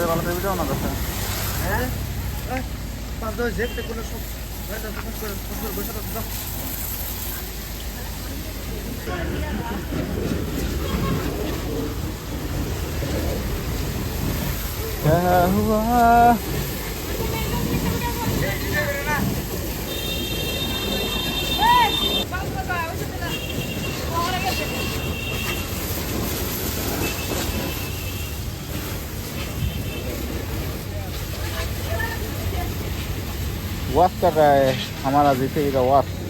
ভালো ভিডিও না কথা হ্যাঁ 5-10 যেতে কোনো সব বসে দাও क्या हुआ वॉश कर रहा है हमारा जिसे का वॉश